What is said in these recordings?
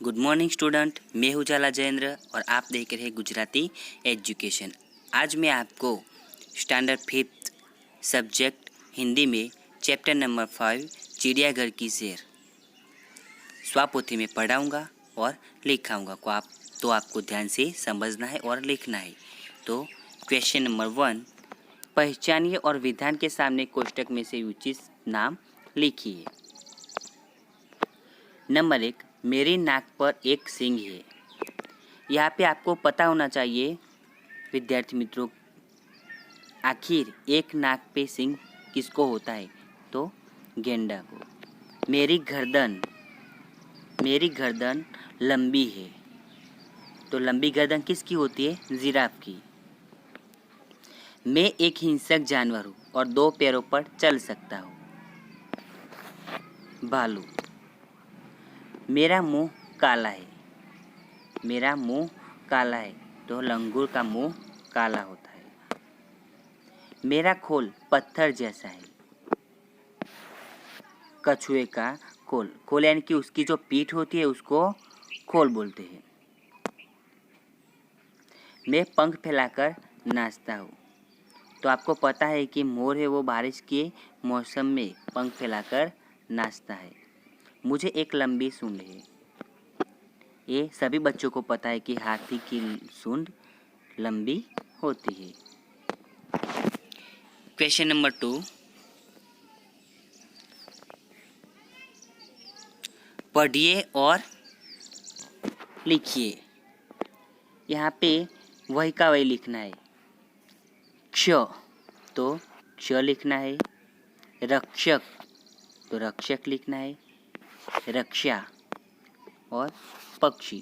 Good morning student, मैं हूं जाला जयेंद्र और आप देख रहे हैं गुजराती एजुकेशन। आज मैं आपको स्टैंडर्ड 5th सब्जेक्ट हिंदी में चैप्टर नंबर 5 चिड़ियाघर की सैर स्वापोथी में पढ़ाऊंगा और लिखाऊंगा तो आपको ध्यान से समझना है और लिखना है। तो क्वेश्चन नंबर 1, पहचानिए और विधान के सामने कोष्टक में से उचित नाम लिखिए। नंबर 1, मेरी नाक पर एक सींग है। यहाँ पे आपको पता होना चाहिए विद्यार्थी मित्रों, आखिर एक नाक पे सींग किसको होता है? तो गेंडा को। मेरी गर्दन लंबी है। तो लंबी गर्दन किसकी होती है? जिराफ की। मैं एक हिंसक जानवर हूँ और 2 पैरों पर चल सकता हूँ। भालू। मेरा मुंह काला है। तो लंगूर का मुंह काला होता है। मेरा खोल पत्थर जैसा है। कछुए का खोल यानी कि उसकी जो पीठ होती है उसको खोल बोलते हैं। मैं पंख फैलाकर नाचता हूँ। तो आपको पता है कि मोर है वो बारिश के मौसम में पंख फैलाकर नाचता है। मुझे एक लंबी सूंड है। ये सभी बच्चों को पता है कि हाथी की सूंड लंबी होती है। क्वेश्चन नंबर 2, पढ़िए और लिखिए। यहाँ पे वही का वही लिखना है। क्ष तो क्ष लिखना है। रक्षक तो रक्षक लिखना है। रक्षा और पक्षी।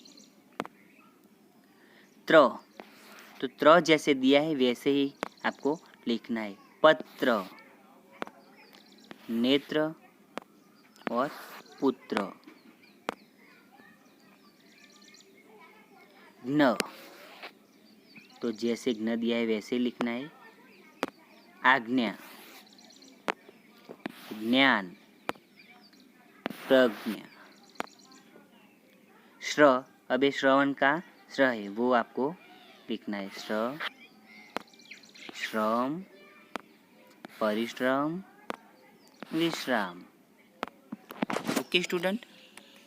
त्र तो त्र जैसे दिया है वैसे ही आपको लिखना है। पत्र, नेत्र और पुत्र। घ्न तो जैसे घ्न दिया है वैसे लिखना है। आज्ञा, ज्ञान, प्रज्ञा। श्र, अब ये श्रवण का श्र है वो आपको लिखना है। श्र, श्रम, परिश्रम, विश्राम। ओके स्टूडेंट,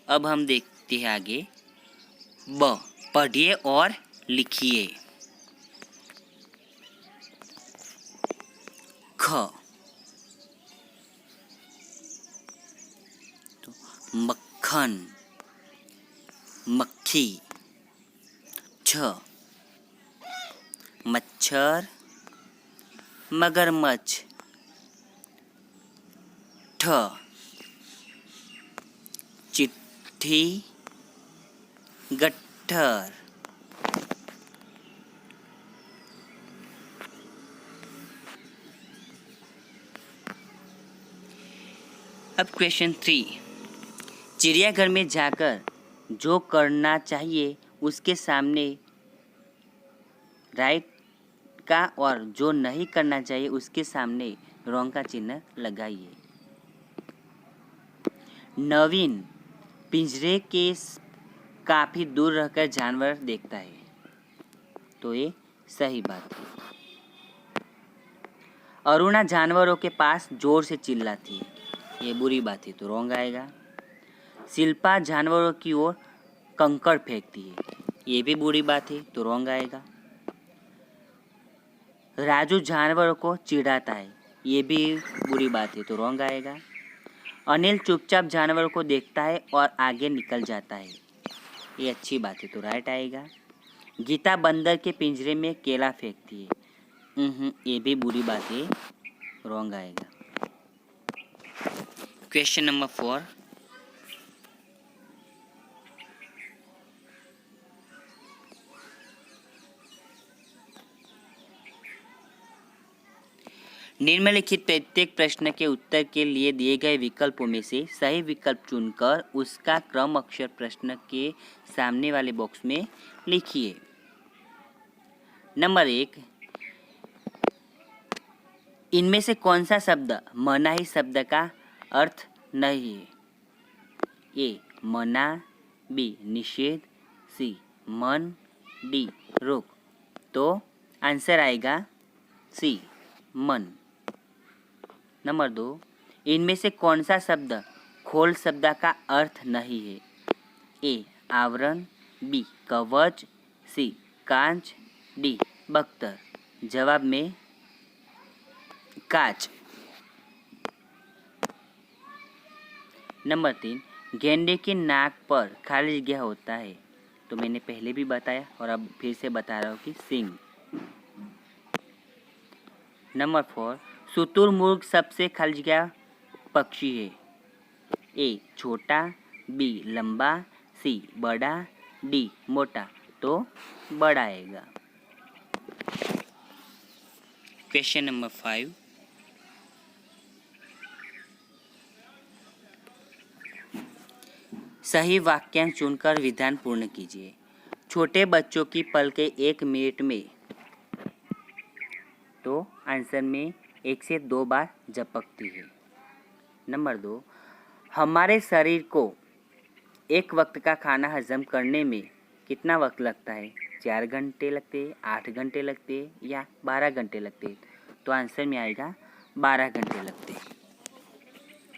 अब हम देखते हैं आगे। ब, पढ़िए और लिखिए। ख तो मक्खन, मक्खी। छ, मच्छर, मगरमच्छ। ठ, चिट्ठी, गट्ठर। अब क्वेश्चन 3, चिड़ियाघर में जाकर जो करना चाहिए उसके सामने राइट का और जो नहीं करना चाहिए उसके सामने रॉन्ग का चिन्ह लगाइए। नवीन पिंजरे के काफी दूर रहकर जानवर देखता है। तो ये सही बात है। अरुणा जानवरों के पास जोर से चिल्लाती है। ये बुरी बात है तो रॉन्ग आएगा। शिल्पा जानवरों की ओर कंकड़ फेंकती है। ये भी बुरी बात है तो रॉन्ग आएगा। राजू जानवरों को चिढ़ाता है। ये भी बुरी बात है तो रॉन्ग आएगा। अनिल चुपचाप जानवरों को देखता है और आगे निकल जाता है। ये अच्छी बात है तो राइट आएगा। गीता बंदर के पिंजरे में केला फेंकती है। ये भी बुरी बात है, रॉन्ग आएगा। क्वेश्चन नंबर 4, निम्नलिखित प्रत्येक प्रश्न के उत्तर के लिए दिए गए विकल्पों में से सही विकल्प चुनकर उसका क्रम अक्षर प्रश्न के सामने वाले बॉक्स में लिखिए। नंबर 1, इनमें से कौन सा शब्द मनाही शब्द का अर्थ नहीं है? ए, मना बी निषेध, सी मन, डी रोक। तो आंसर आएगा सी मन। नंबर 2, इनमें से कौन सा शब्द खोल शब्द का अर्थ नहीं है? ए आवरण, बी कवच, सी कांच, डी बख्तर। जवाब में कांच। नंबर 3, गेंडे की नाक पर खाली जगह होता है। तो मैंने पहले भी बताया और अब फिर से बता रहा हूँ कि सींग। नंबर 4, शुतुरमुर्ग सबसे खाली जगह पक्षी है। ए छोटा, बी लंबा, सी बड़ा, डी मोटा। तो बड़ा आएगा। क्वेश्चन नंबर 5, सही वाक्यांश चुनकर विधान पूर्ण कीजिए। छोटे बच्चों की पलकें 1 मिनट में, तो आंसर में 1 से 2 बार झपकती है। नंबर 2, हमारे शरीर को एक वक्त का खाना हजम करने में कितना वक्त लगता है? 4 घंटे लगते, 8 घंटे लगते या 12 घंटे लगते? तो आंसर में आएगा 12 घंटे लगते।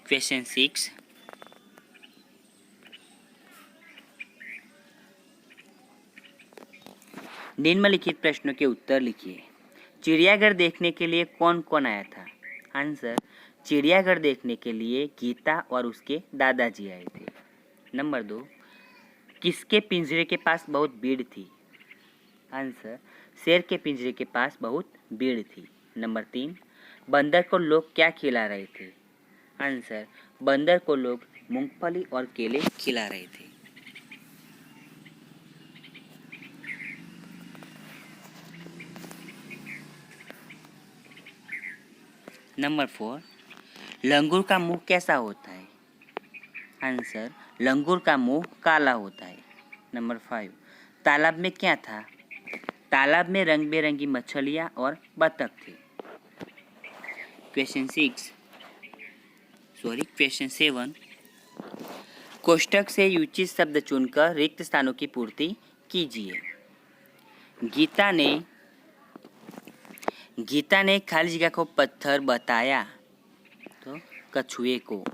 क्वेश्चन 6, निम्नलिखित प्रश्नों के उत्तर लिखिए। चिड़ियाघर देखने के लिए कौन कौन आया था? आंसर, चिड़ियाघर देखने के लिए गीता और उसके दादाजी आए थे। नंबर 2, किसके पिंजरे के पास बहुत भीड़ थी? आंसर, शेर के पिंजरे के पास बहुत भीड़ थी। नंबर 3, बंदर को लोग क्या खिला रहे थे? आंसर, बंदर को लोग मूंगफली और केले खिला रहे थे। नंबर 4, लंगूर का मुंह कैसा होता है? आंसर, लंगूर का मुंह काला होता है। नंबर 5, तालाब में क्या था? तालाब में रंग बिरंगी मछलियाँ और बतख थे। क्वेश्चन 7, कोष्ठक से उचित शब्द चुनकर रिक्त स्थानों की पूर्ति कीजिए। गीता ने खाली जगह को पत्थर बताया, तो कछुए को।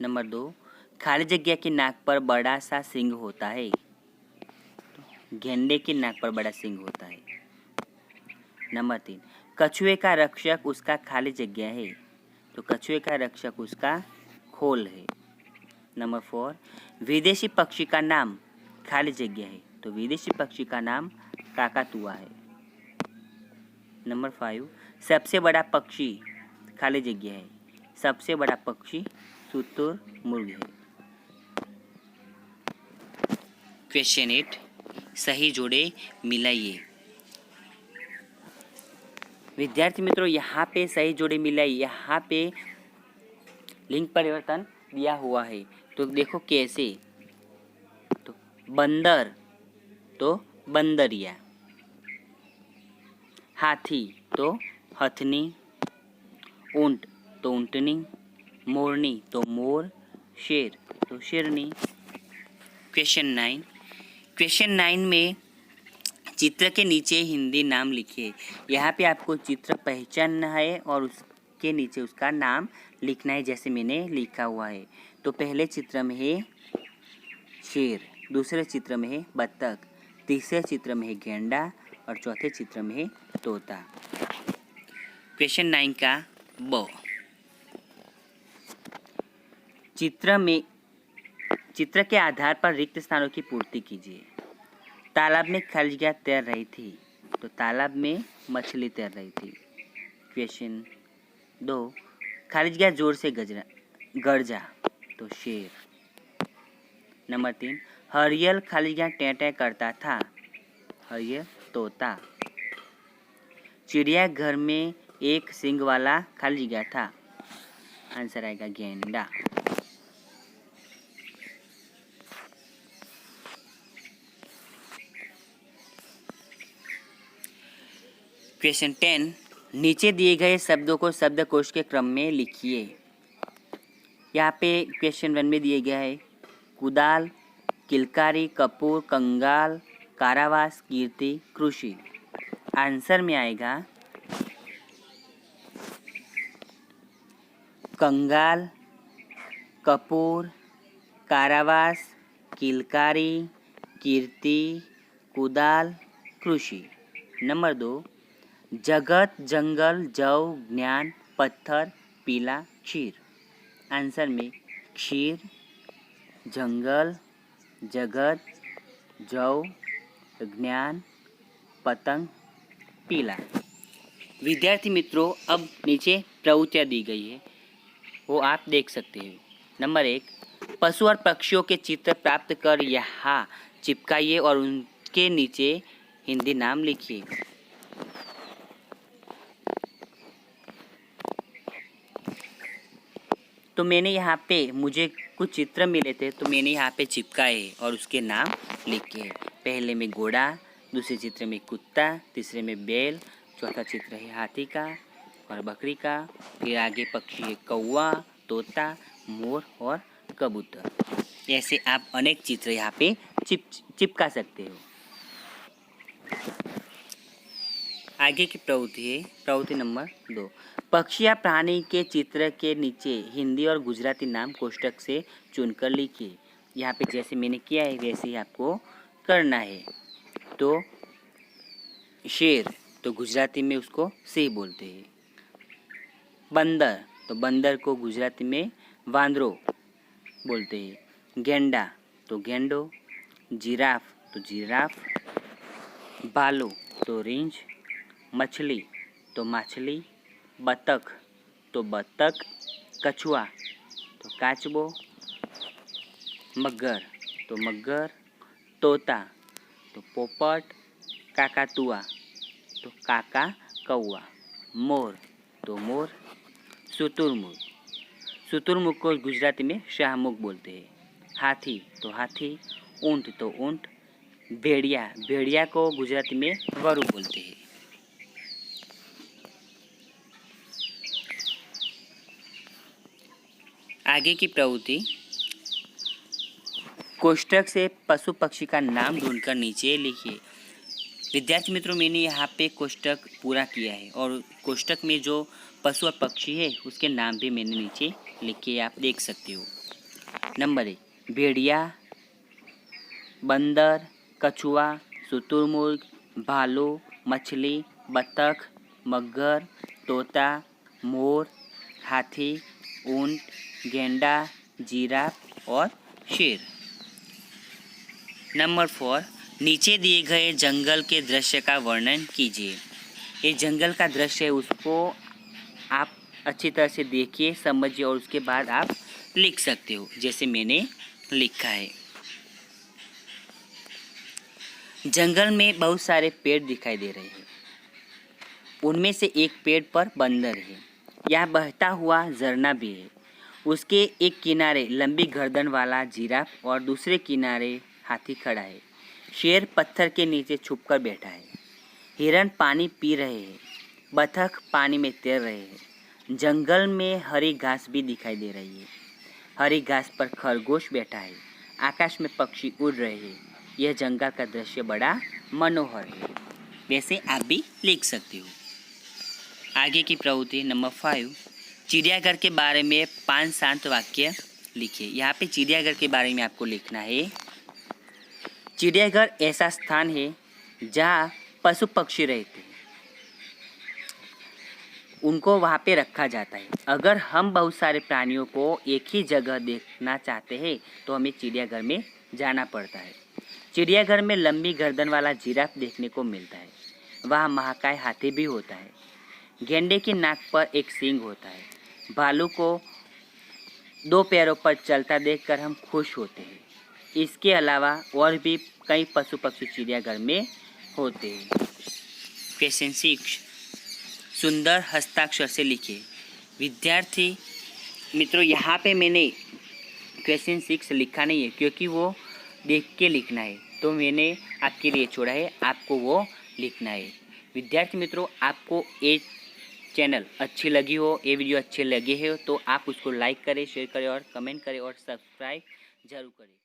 नंबर 2, खाली जगह की नाक पर बड़ा सा सींग होता है, तो गेंडे की नाक पर बड़ा सींग होता है। नंबर 3, कछुए का रक्षक उसका खाली जगह है, तो कछुए का रक्षक उसका खोल है। नंबर 4, विदेशी पक्षी का नाम खाली जगह है, तो विदेशी पक्षी का नाम काकातुआ है। नंबर 5, सबसे बड़ा पक्षी खाली जगह है, सबसे बड़ा पक्षी शुतुरमुर्ग है। क्वेश्चन 8, सही जोड़े मिलाइए। विद्यार्थी मित्रों, यहाँ पे सही जोड़े मिलाइए, यहाँ पे लिंग परिवर्तन दिया हुआ है, तो देखो कैसे। तो बंदर तो बंदरिया, हाथी तो हथनी, ऊंट तो ऊंटनी, मोरनी तो मोर, शेर तो शेरनी। क्वेश्चन 9 में चित्र के नीचे हिंदी नाम लिखिए। यहाँ पे आपको चित्र पहचानना है और उसके नीचे उसका नाम लिखना है, जैसे मैंने लिखा हुआ है। तो पहले चित्र में है शेर, दूसरे चित्र में है बत्तख, तीसरे चित्र में है गेंडा और चौथे चित्र में है तोता। क्वेश्चन 9 का ब, चित्र के आधार पर रिक्त स्थानों की पूर्ति कीजिए। तालाब में खाली जगह तैर रही थी, तो तालाब में मछली तैर रही थी। क्वेश्चन 2, खाली जगह जोर से गरजा, तो शेर। नंबर 3, हरियल खाली जगह टें टें करता था, हरियल तोता। चिड़ियाघर में एक सींग वाला खाली जगह था, आंसर आएगा गेंडा। क्वेश्चन 10, नीचे दिए गए शब्दों को शब्दकोश के क्रम में लिखिए। यहाँ पे क्वेश्चन 1 में दिए गया है कुदाल, किलकारी, कपूर, कंगाल, कारावास, कीर्ति, कृषि। आंसर में आएगा कंगाल, कपूर, कारावास, किलकारी, कीर्ति, कुदाल, कृषि। नंबर 2, जगत, जंगल, जौ, ज्ञान, पत्थर, पीला, क्षीर। आंसर में क्षीर, जंगल, जगत, जौ, ज्ञान, पतंग, पीला। विद्यार्थी मित्रों, अब नीचे प्रवृत्तियाँ दी गई है, वो आप देख सकते हैं। नंबर 1, पशु और पक्षियों के चित्र प्राप्त कर यहाँ चिपकाइए और उनके नीचे हिंदी नाम लिखिए। तो मैंने यहाँ पे मुझे कुछ चित्र मिले थे, तो मैंने यहाँ पे चिपकाए और उसके नाम लिखे। पहले में घोड़ा, दूसरे चित्र में कुत्ता, तीसरे में बैल, चौथा चित्र है हाथी का और बकरी का, फिर आगे पक्षी है कौवा, तोता, मोर और कबूतर। ऐसे आप अनेक चित्र यहाँ पे चिपका सकते हो। आगे की प्रवृत्ति है प्रवृत्ति नंबर 2, पक्षी या प्राणी के चित्र के नीचे हिंदी और गुजराती नाम कोष्ठक से चुनकर लिखिए। यहाँ पे जैसे मैंने किया है वैसे ही आपको करना है। तो शेर, तो गुजराती में उसको सिंह बोलते हैं। बंदर, तो बंदर को गुजराती में वांदरो बोलते हैं। गेंडा, तो गेंडो। जिराफ, तो जिराफ। भालू, तो रींछ। मछली, तो मछली। बतख, तो बतख। कछुआ, तो काचबो। मगर, तो मगर। तोता, तो पोपट। काकातुआ, तो काका कौआ। मोर, तो मोर। शुतुरमुर्ग, शुतुरमुर्ग को गुजराती में शाहमुख बोलते हैं। हाथी, तो हाथी। ऊंट, तो ऊंट। भेड़िया, भेड़िया को गुजराती में वरु बोलते हैं। आगे की प्रवृत्ति, कोष्ठक से पशु पक्षी का नाम ढूंढकर नीचे लिखिए। विद्यार्थी मित्रों, मैंने यहाँ पे कोष्ठक पूरा किया है और कोष्ठक में जो पशु और पक्षी है उसके नाम भी मैंने नीचे लिखे, आप देख सकते हो। नंबर 1, भेड़िया, बंदर, कछुआ, शुतुरमुर्ग, भालू, मछली, बतख, मगर, तोता, मोर, हाथी, ऊंट, गेंडा, जिराफ और शेर। नंबर 4, नीचे दिए गए जंगल के दृश्य का वर्णन कीजिए। ये जंगल का दृश्य है, उसको आप अच्छी तरह से देखिए, समझिए और उसके बाद आप लिख सकते हो जैसे मैंने लिखा है। जंगल में बहुत सारे पेड़ दिखाई दे रहे हैं। उनमें से एक पेड़ पर बंदर है। यहाँ बहता हुआ झरना भी है। उसके एक किनारे लंबी गर्दन वाला जिराफ और दूसरे किनारे हाथी खड़ा है। शेर पत्थर के नीचे छुपकर बैठा है। हिरण पानी पी रहे हैं। बतख पानी में तैर रहे हैं। जंगल में हरी घास भी दिखाई दे रही है। हरी घास पर खरगोश बैठा है। आकाश में पक्षी उड़ रहे हैं। यह जंगल का दृश्य बड़ा मनोहर है। वैसे आप भी लिख सकते हो। आगे की प्रवृत्ति नंबर 5, चिड़ियाघर के बारे में 5 शांत वाक्य लिखिए। यहाँ पे चिड़ियाघर के बारे में आपको लिखना है। चिड़ियाघर ऐसा स्थान है जहाँ पशु पक्षी रहते हैं, उनको वहाँ पे रखा जाता है। अगर हम बहुत सारे प्राणियों को एक ही जगह देखना चाहते हैं तो हमें चिड़ियाघर में जाना पड़ता है। चिड़ियाघर में लंबी गर्दन वाला जिराफ देखने को मिलता है। वहाँ महाकाय हाथी भी होता है। गेंडे की नाक पर एक सींग होता है। भालू को 2 पैरों पर चलता देखकर हम खुश होते हैं। इसके अलावा और भी कई पशु पक्षी चिड़ियाघर में होते हैं। क्वेश्चन 6, सुंदर हस्ताक्षर से लिखिए। विद्यार्थी मित्रों, यहाँ पे मैंने क्वेश्चन 6 लिखा नहीं है क्योंकि वो देख के लिखना है, तो मैंने आपके लिए छोड़ा है, आपको वो लिखना है। विद्यार्थी मित्रों, आपको ये चैनल अच्छी लगी हो, ये वीडियो अच्छे लगे हो तो आप उसको लाइक करें, शेयर करें और कमेंट करें और सब्सक्राइब जरूर करें।